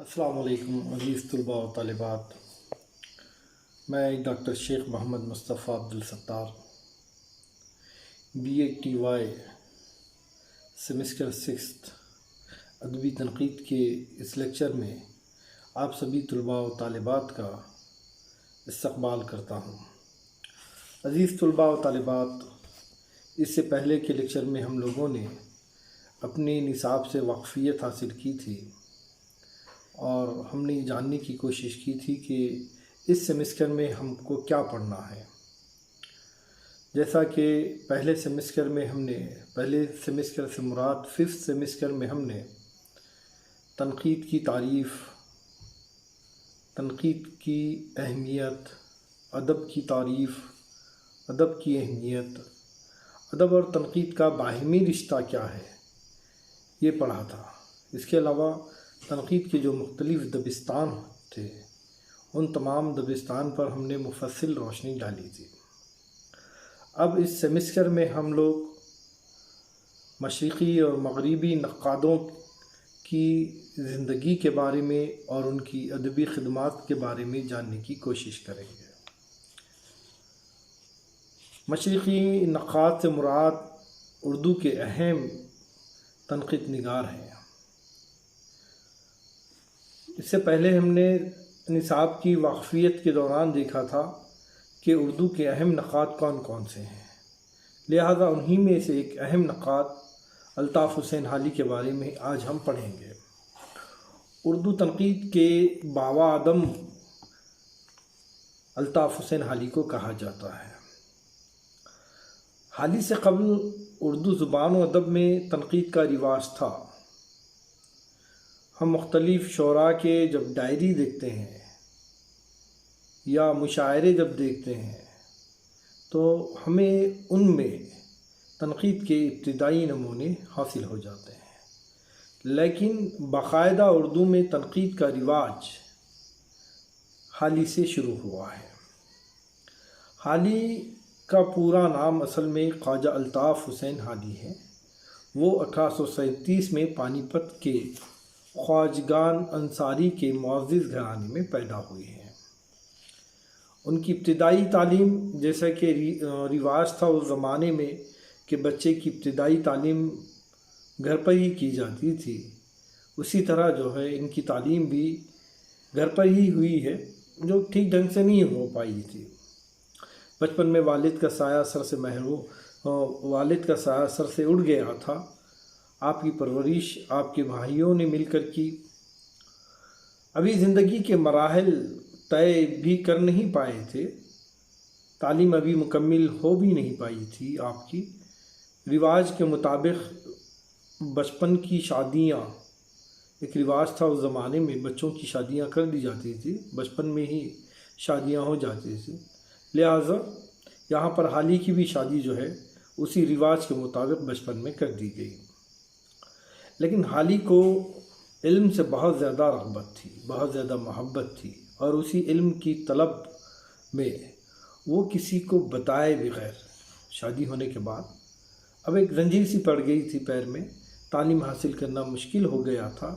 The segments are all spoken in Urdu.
السلام علیکم عزیز طلباء و طالبات، میں doctor Sheikh Muhammad Mustafa Abdussattar B A T Y semester 6 ادبی تنقید کے اس لیکچر میں آپ سبھی طلباء و طالبات کا استقبال کرتا ہوں۔ عزیز طلباء و طالبات، اس سے پہلے کے لیکچر میں ہم لوگوں نے اپنی نصاب سے واقفیت حاصل کی تھی اور ہم نے یہ جاننے کی کوشش کی تھی کہ اس سیمسٹر میں ہم کو کیا پڑھنا ہے۔ جیسا کہ پہلے سیمسٹر سے مراد 5th سیمسٹر میں ہم نے تنقید کی تعریف، تنقید کی اہمیت، ادب کی تعریف، ادب کی اہمیت، ادب اور تنقید کا باہمی رشتہ کیا ہے، یہ پڑھا تھا۔ اس کے علاوہ تنقید کے جو مختلف دبستان تھے، ان تمام دبستان پر ہم نے مفصل روشنی ڈالی تھی۔ اب اس سیمسٹر میں ہم لوگ مشرقی اور مغربی نقادوں کی زندگی کے بارے میں اور ان کی ادبی خدمات کے بارے میں جاننے کی کوشش کریں گے۔ مشرقی نقاد سے مراد اردو کے اہم تنقید نگار ہیں۔ اس سے پہلے ہم نے نصاب کی واقفیت کے دوران دیکھا تھا کہ اردو کے اہم نقاد کون کون سے ہیں، لہذا انہی میں سے ایک اہم نقاد الطاف حسین حالی کے بارے میں آج ہم پڑھیں گے۔ اردو تنقید کے بابا آدم الطاف حسین حالی کو کہا جاتا ہے۔ حالی سے قبل اردو زبان و ادب میں تنقید کا رواج تھا۔ ہم مختلف شعراء کے جب ڈائری دیکھتے ہیں یا مشاعرے جب دیکھتے ہیں تو ہمیں ان میں تنقید کے ابتدائی نمونے حاصل ہو جاتے ہیں، لیکن باقاعدہ اردو میں تنقید کا رواج حالی سے شروع ہوا ہے۔ حالی کا پورا نام اصل میں خواجہ الطاف حسین حالی ہے۔ وہ 1837 میں پانی پت کے خواجگان انصاری کے معزز گھرانے میں پیدا ہوئے ہیں۔ ان کی ابتدائی تعلیم، جیسا کہ رواج تھا اس زمانے میں کہ بچے کی ابتدائی تعلیم گھر پر ہی کی جاتی تھی، اسی طرح جو ہے ان کی تعلیم بھی گھر پر ہی ہوئی ہے، جو ٹھیک ڈھنگ سے نہیں ہو پائی تھی۔ بچپن میں والد کا سایہ سر سے اڑ گیا تھا۔ آپ کی پرورش آپ کے بھائیوں نے مل کر کی۔ ابھی زندگی کے مراحل طے بھی کر نہیں پائے تھے، تعلیم ابھی مکمل ہو بھی نہیں پائی تھی آپ کی۔ رواج کے مطابق بچپن کی شادیاں، ایک رواج تھا اس زمانے میں، بچوں کی شادیاں کر دی جاتی تھی، بچپن میں ہی شادیاں ہو جاتی تھی، لہٰذا یہاں پر حالی کی بھی شادی جو ہے اسی رواج کے مطابق بچپن میں کر دی گئی۔ لیکن حالی کو علم سے بہت زیادہ رغبت تھی، بہت زیادہ محبت تھی، اور اسی علم کی طلب میں وہ کسی کو بتائے بغیر شادی ہونے کے بعد اب ایک زنجیر سی پڑ گئی تھی پیر میں، تعلیم حاصل کرنا مشکل ہو گیا تھا۔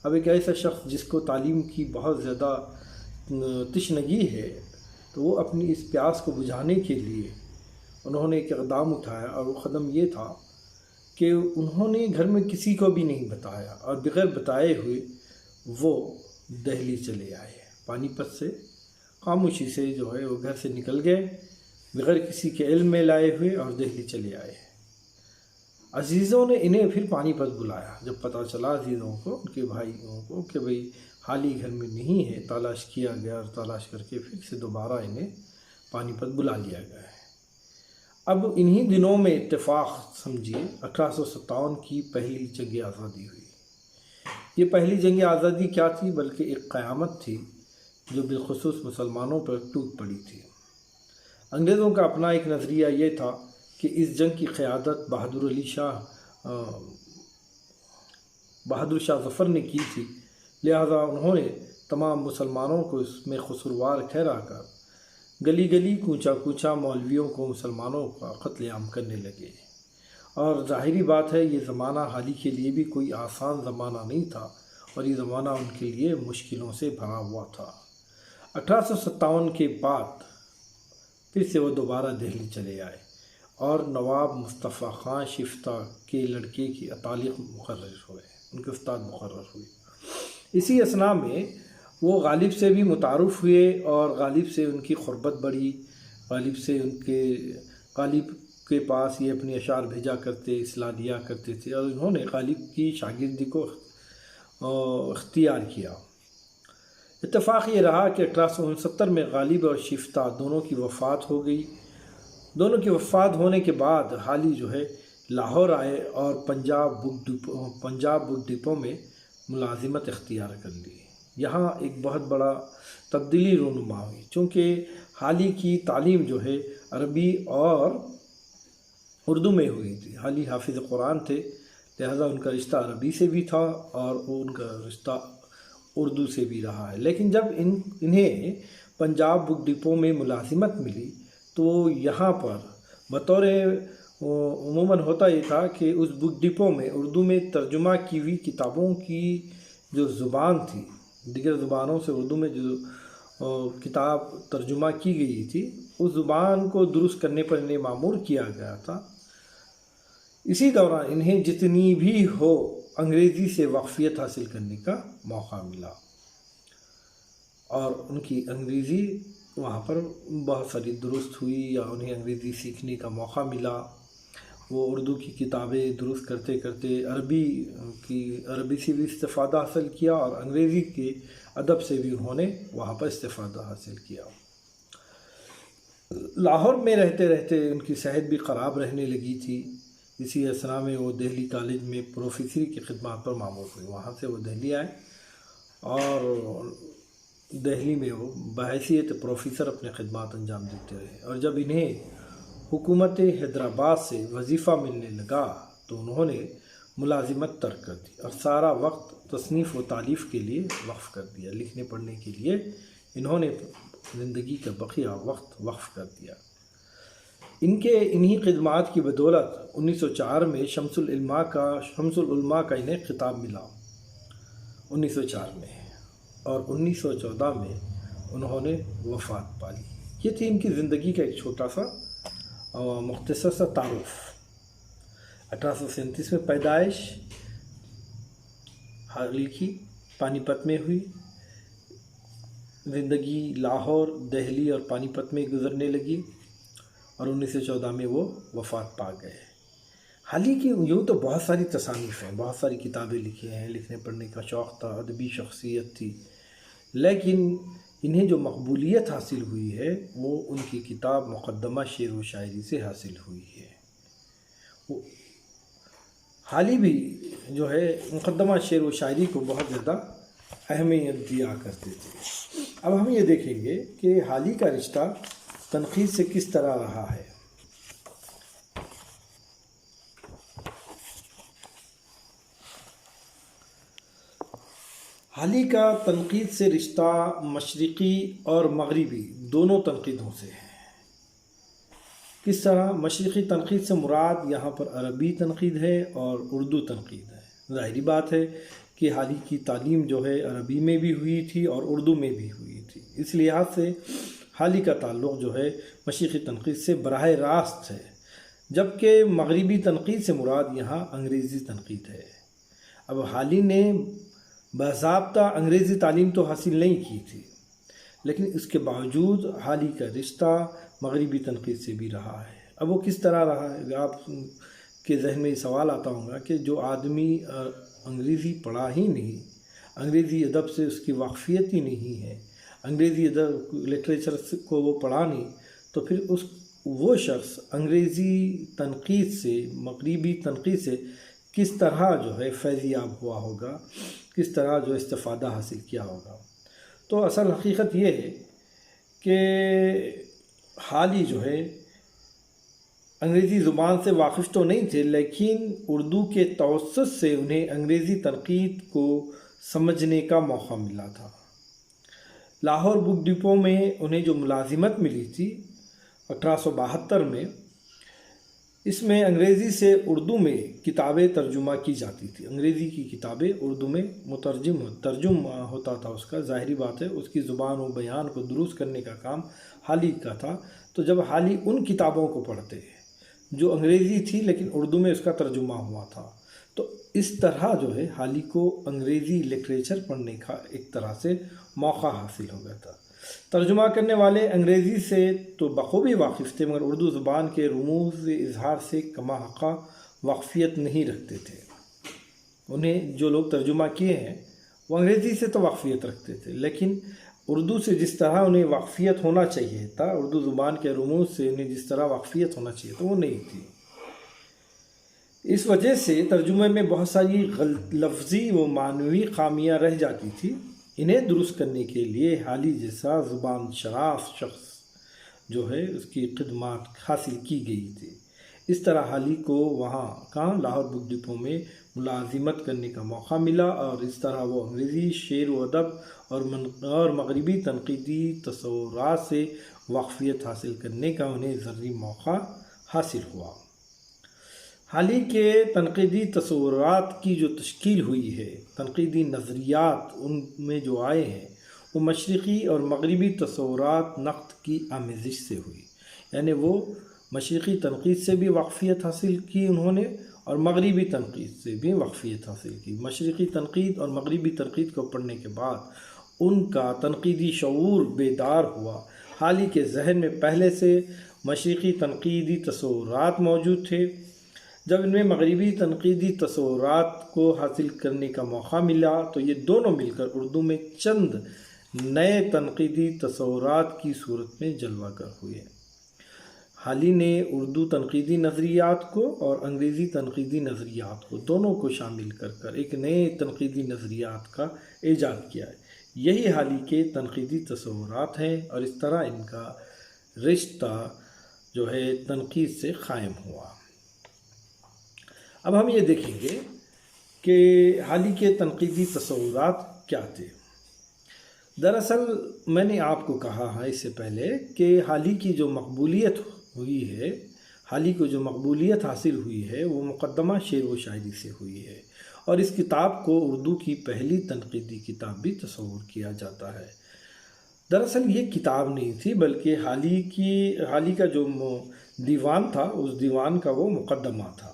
اب ایک ایسا شخص جس کو تعلیم کی بہت زیادہ تشنگی ہے، تو وہ اپنی اس پیاس کو بجھانے کے لیے انہوں نے ایک اقدام اٹھایا، اور وہ قدم یہ تھا کہ انہوں نے گھر میں کسی کو بھی نہیں بتایا، اور بغیر بتائے ہوئے وہ دہلی چلے آئے۔ پانی پت سے خاموشی سے جو ہے وہ گھر سے نکل گئے، بغیر کسی کے علم میں لائے ہوئے، اور دہلی چلے آئے۔ عزیزوں نے انہیں پھر پانی پت بلایا۔ جب پتہ چلا عزیزوں کو، ان کے بھائیوں کو، کہ بھئی حالی گھر میں نہیں ہے، تلاش کیا گیا، اور تلاش کر کے پھر سے دوبارہ انہیں پانی پت بلا لیا گیا ہے۔ اب انہی دنوں میں اتفاق سمجھیے 1857 کی پہلی جنگ آزادی ہوئی۔ یہ پہلی جنگ آزادی کیا تھی؟ بلکہ ایک قیامت تھی جو بالخصوص مسلمانوں پر ٹوٹ پڑی تھی۔ انگریزوں کا اپنا ایک نظریہ یہ تھا کہ اس جنگ کی قیادت بہادر شاہ ظفر نے کی تھی، لہذا انہوں نے تمام مسلمانوں کو اس میں قصوروار ٹھہرا کر گلی گلی، کوچہ کوچہ مولویوں کو مسلمانوں کا قتل عام کرنے لگے۔ اور ظاہری بات ہے یہ زمانہ حالی کے لیے بھی کوئی آسان زمانہ نہیں تھا، اور یہ زمانہ ان کے لیے مشکلوں سے بھرا ہوا تھا۔ 1857 کے بعد پھر سے وہ دوبارہ دہلی چلے آئے اور نواب مصطفیٰ خان شفتہ کے لڑکے کی تعلیم مقرر ہوئے، ان کے استاد مقرر ہوئے۔ اسی اثناء میں وہ غالب سے بھی متعارف ہوئے اور غالب سے ان کی قربت بڑھی، غالب کے پاس یہ اپنے اشعار بھیجا کرتے، اصلاح دیا کرتے تھے، اور انہوں نے غالب کی شاگردی کو اختیار کیا۔ اتفاق یہ رہا کہ 1869 میں غالب اور شفتہ دونوں کی وفات ہو گئی۔ دونوں کی وفات ہونے کے بعد حالی جو ہے لاہور آئے اور پنجاب بک ڈپو میں ملازمت اختیار کر لی۔ یہاں ایک بہت بڑا تبدیلی رونما ہوئی، چونکہ حالی کی تعلیم جو ہے عربی اور اردو میں ہوئی تھی۔ حالی حافظ قرآن تھے، لہذا ان کا رشتہ عربی سے بھی تھا اور ان کا رشتہ اردو سے بھی رہا ہے۔ لیکن جب انہیں پنجاب بک ڈپو میں ملازمت ملی تو یہاں پر بطور عموماً ہوتا یہ تھا کہ اس بک ڈپو میں اردو میں ترجمہ کی ہوئی کتابوں کی جو زبان تھی، دیگر زبانوں سے اردو میں جو کتاب ترجمہ کی گئی تھی، اس زبان کو درست کرنے پر انہیں مأمور کیا گیا تھا۔ اسی دوران انہیں جتنی بھی ہو انگریزی سے واقفیت حاصل کرنے کا موقع ملا اور ان کی انگریزی وہاں پر بہت ساری درست ہوئی یا انہیں انگریزی سیکھنے کا موقع ملا۔ وہ اردو کی کتابیں درست کرتے کرتے عربی سے بھی استفادہ حاصل کیا اور انگریزی کے ادب سے بھی انہوں نے وہاں پر استفادہ حاصل کیا۔ لاہور میں رہتے رہتے ان کی صحت بھی خراب رہنے لگی تھی۔ اسی اثناء میں وہ دہلی کالج میں پروفیسری کی خدمات پر مامور ہوئے۔ وہاں سے وہ دہلی آئے اور دہلی میں وہ بحیثیت پروفیسر اپنے خدمات انجام دیتے رہے، اور جب انہیں حکومت حیدرآباد سے وظیفہ ملنے لگا تو انہوں نے ملازمت ترک کر دی اور سارا وقت تصنیف و تالیف کے لیے وقف کر دیا۔ لکھنے پڑھنے کے لیے انہوں نے زندگی کا بقیہ وقت وقف کر دیا۔ انہی خدمات کی بدولت 1904 میں شمس العلماء کا انہیں خطاب ملا 1904 میں، اور 1914 میں انہوں نے وفات پالی۔ یہ تھی ان کی زندگی کا ایک چھوٹا سا مختصر سا تعارف۔ 1837 میں پیدائش حالی کی پانی پت میں ہوئی، زندگی لاہور، دہلی اور پانی پت میں گزرنے لگی، اور 1914 میں وہ وفات پا گئے۔ حالی کی یوں تو بہت ساری تصانیف ہیں، بہت ساری کتابیں لکھی ہیں، لکھنے پڑھنے کا شوق تھا، ادبی شخصیت تھی، لیکن انہیں جو مقبولیت حاصل ہوئی ہے وہ ان کی کتاب مقدمہ شعر و شاعری سے حاصل ہوئی ہے۔ حالی بھی جو ہے مقدمہ شعر و شاعری کو بہت زیادہ اہمیت دیا کرتے تھے۔ اب ہم یہ دیکھیں گے کہ حالی کا رشتہ تنقید سے کس طرح رہا ہے۔ حالی کا تنقید سے رشتہ مشرقی اور مغربی دونوں تنقیدوں سے ہے۔ کس طرح؟ مشرقی تنقید سے مراد یہاں پر عربی تنقید ہے اور اردو تنقید ہے۔ ظاہری بات ہے کہ حالی کی تعلیم جو ہے عربی میں بھی ہوئی تھی اور اردو میں بھی ہوئی تھی، اس لحاظ سے حالی کا تعلق جو ہے مشرقی تنقید سے براہ راست ہے، جبکہ مغربی تنقید سے مراد یہاں انگریزی تنقید ہے۔ اب حالی نے باضابطہ انگریزی تعلیم تو حاصل نہیں کی تھی، لیکن اس کے باوجود حالی کا رشتہ مغربی تنقید سے بھی رہا ہے۔ اب وہ کس طرح رہا ہے؟ آپ کے ذہن میں یہ سوال آتا ہوگا کہ جو آدمی انگریزی پڑھا ہی نہیں، انگریزی ادب سے اس کی واقفیت ہی نہیں ہے، انگریزی ادب لٹریچر کو وہ پڑھا نہیں، تو پھر وہ شخص انگریزی تنقید سے، مغربی تنقید سے کس طرح جو ہے فیضیاب ہوا ہوگا، کس طرح جو استفادہ حاصل کیا ہوگا؟ تو اصل حقیقت یہ ہے کہ حالی جو ہے انگریزی زبان سے واقف تو نہیں تھے، لیکن اردو کے توسط سے انہیں انگریزی تنقید کو سمجھنے کا موقع ملا تھا۔ لاہور بک ڈپو میں انہیں جو ملازمت ملی تھی 1872 میں، اس میں انگریزی سے اردو میں کتابیں ترجمہ کی جاتی تھی، انگریزی کی کتابیں اردو میں ترجم ہوتا تھا اس کا، ظاہری بات ہے اس کی زبان و بیان کو درست کرنے کا کام حالی کا تھا۔ تو جب حالی ان کتابوں کو پڑھتے جو انگریزی تھی لیکن اردو میں اس کا ترجمہ ہوا تھا، تو اس طرح جو ہے حالی کو انگریزی لٹریچر پڑھنے کا ایک طرح سے موقع حاصل ہو گیا تھا۔ ترجمہ کرنے والے انگریزی سے تو بخوبی واقف تھے، مگر اردو زبان کے رموز اظہار سے کما حقہ واقفیت نہیں رکھتے تھے۔ انہیں جو لوگ ترجمہ کیے ہیں وہ انگریزی سے تو واقفیت رکھتے تھے، لیکن اردو سے جس طرح انہیں واقفیت ہونا چاہیے تھا، اردو زبان کے رموز سے انہیں جس طرح واقفیت ہونا چاہیے تھا وہ نہیں تھی۔ اس وجہ سے ترجمے میں بہت ساری لفظی و معنوی خامیاں رہ جاتی تھی۔ انہیں درست کرنے کے لیے حالی جیسا زبان شناس شخص جو ہے اس کی خدمات حاصل کی گئی تھی۔ اس طرح حالی کو وہاں لاہور بک ڈپو میں ملازمت کرنے کا موقع ملا، اور اس طرح وہ انگریزی شعر و ادب اور مغربی تنقیدی تصورات سے واقفیت حاصل کرنے کا انہیں ضروری موقع حاصل ہوا۔ حالی کے تنقیدی تصورات کی جو تشکیل ہوئی ہے، تنقیدی نظریات ان میں جو آئے ہیں، وہ مشرقی اور مغربی تصورات نقد کی آمیزش سے ہوئی، یعنی وہ مشرقی تنقید سے بھی واقفیت حاصل کی انہوں نے، اور مغربی تنقید سے بھی واقفیت حاصل کی۔ مشرقی تنقید اور مغربی تنقید کو پڑھنے کے بعد ان کا تنقیدی شعور بیدار ہوا۔ حالی کے ذہن میں پہلے سے مشرقی تنقیدی تصورات موجود تھے، جب ان میں مغربی تنقیدی تصورات کو حاصل کرنے کا موقع ملا تو یہ دونوں مل کر اردو میں چند نئے تنقیدی تصورات کی صورت میں جلوہ گر ہوئے۔ حالی نے اردو تنقیدی نظریات کو اور انگریزی تنقیدی نظریات کو دونوں کو شامل کر ایک نئے تنقیدی نظریات کا ایجاد کیا ہے۔ یہی حالی کے تنقیدی تصورات ہیں، اور اس طرح ان کا رشتہ جو ہے تنقید سے قائم ہوا۔ اب ہم یہ دیکھیں گے کہ حالی کے تنقیدی تصورات کیا تھے۔ دراصل میں نے آپ کو کہا ہے اس سے پہلے کہ حالی کی جو مقبولیت ہوئی ہے، حالی کو جو مقبولیت حاصل ہوئی ہے وہ مقدمہ شعر و شاعری سے ہوئی ہے، اور اس کتاب کو اردو کی پہلی تنقیدی کتاب بھی تصور کیا جاتا ہے۔ دراصل یہ کتاب نہیں تھی، بلکہ حالی کا جو دیوان تھا اس دیوان کا وہ مقدمہ تھا۔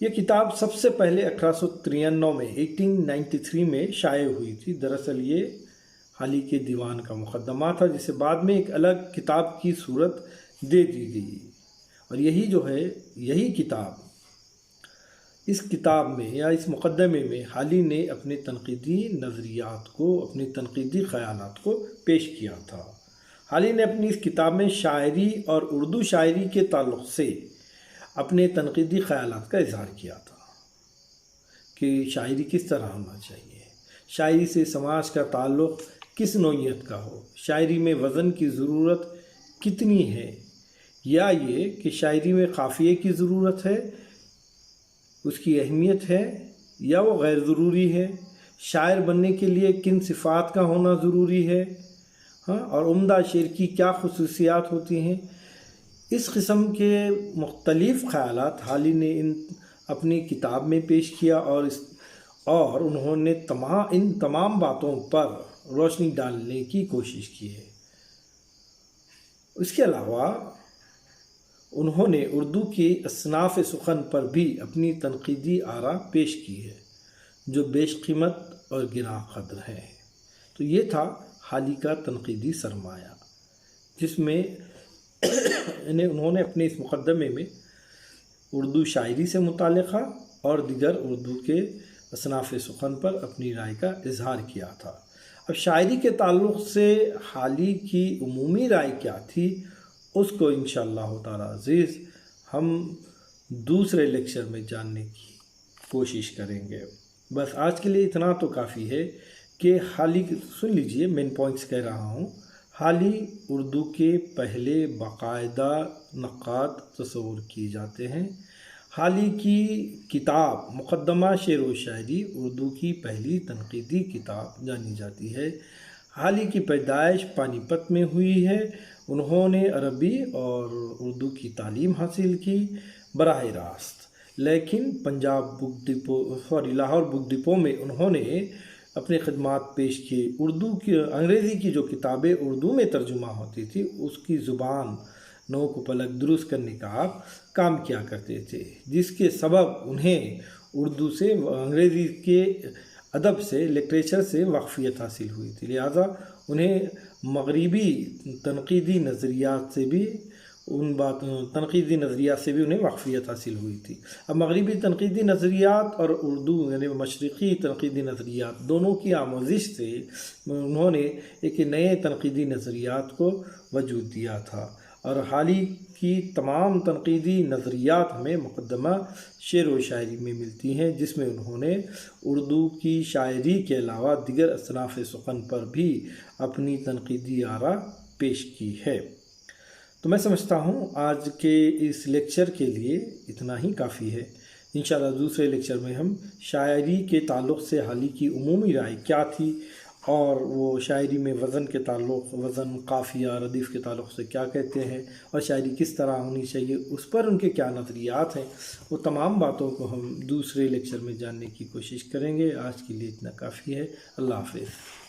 یہ کتاب سب سے پہلے 1893 میں شائع ہوئی تھی۔ دراصل یہ حالی کے دیوان کا مقدمہ تھا، جسے بعد میں ایک الگ کتاب کی صورت دے دی گئی، اور یہی کتاب اس کتاب میں یا اس مقدمے میں حالی نے اپنے تنقیدی نظریات کو، اپنے تنقیدی خیالات کو پیش کیا تھا۔ حالی نے اپنی اس کتاب میں شاعری اور اردو شاعری کے تعلق سے اپنے تنقیدی خیالات کا اظہار کیا تھا کہ شاعری کس طرح ہونا چاہیے، شاعری سے سماج کا تعلق کس نوعیت کا ہو، شاعری میں وزن کی ضرورت کتنی ہے، یا یہ کہ شاعری میں قافیے کی ضرورت ہے، اس کی اہمیت ہے یا وہ غیر ضروری ہے، شاعر بننے کے لیے کن صفات کا ہونا ضروری ہے، اور عمدہ شعر کی کیا خصوصیات ہوتی ہیں۔ اس قسم کے مختلف خیالات حالی نے اپنی کتاب میں پیش کیا، اور انہوں نے ان تمام باتوں پر روشنی ڈالنے کی کوشش کی ہے۔ اس کے علاوہ انہوں نے اردو کی اصناف سخن پر بھی اپنی تنقیدی آراء پیش کی ہے، جو بیش قیمت اور گراں قدر ہیں۔ تو یہ تھا حالی کا تنقیدی سرمایہ، جس میں انہوں نے اپنے اس مقدمے میں اردو شاعری سے متعلقہ اور دیگر اردو کے اصناف سخن پر اپنی رائے کا اظہار کیا تھا۔ اب شاعری کے تعلق سے حالی کی عمومی رائے کیا تھی، اس کو انشاءاللہ تعالی عزیز ہم دوسرے لیکچر میں جاننے کی کوشش کریں گے۔ بس آج کے لیے اتنا تو کافی ہے کہ حالی، سن لیجئے مین پوائنٹس کہہ رہا ہوں۔ حالی اردو کے پہلے باقاعدہ نقاد تصور کیے جاتے ہیں۔ حالی کی کتاب مقدمہ شعر و شاعری اردو کی پہلی تنقیدی کتاب جانی جاتی ہے۔ حال ہی کی پیدائش پانی پت میں ہوئی ہے۔ انہوں نے عربی اور اردو کی تعلیم حاصل کی براہ راست، لیکن Punjab book depot Lahore book depot میں انہوں نے اپنے خدمات پیش کیے۔ انگریزی کی جو کتابیں اردو میں ترجمہ ہوتی تھی اس کی زبان نو کو پلک درست کرنے کا آپ کام کیا کرتے تھے، جس کے سبب انہیں اردو سے انگریزی کے ادب سے لٹریچر سے واقفیت حاصل ہوئی تھی، لہٰذا انہیں مغربی تنقیدی نظریات سے بھی انہیں واقفیت حاصل ہوئی تھی۔ اب مغربی تنقیدی نظریات اور اردو یعنی مشرقی تنقیدی نظریات دونوں کی آمیزش سے انہوں نے ایک نئے تنقیدی نظریات کو وجود دیا تھا، اور حال ہی کی تمام تنقیدی نظریات ہمیں مقدمہ شعر و شاعری میں ملتی ہیں، جس میں انہوں نے اردو کی شاعری کے علاوہ دیگر اصناف سخن پر بھی اپنی تنقیدی آراء پیش کی ہے۔ تو میں سمجھتا ہوں آج کے اس لیکچر کے لیے اتنا ہی کافی ہے۔ انشاءاللہ دوسرے لیکچر میں ہم شاعری کے تعلق سے حال ہی کی عمومی رائے کیا تھی، اور وہ شاعری میں وزن کے تعلق، وزن، قافیہ، ردیف کے تعلق سے کیا کہتے ہیں، اور شاعری کس طرح ہونی چاہیے اس پر ان کے کیا نظریات ہیں، وہ تمام باتوں کو ہم دوسرے لیکچر میں جاننے کی کوشش کریں گے۔ آج کے لیے اتنا کافی ہے۔ اللہ حافظ۔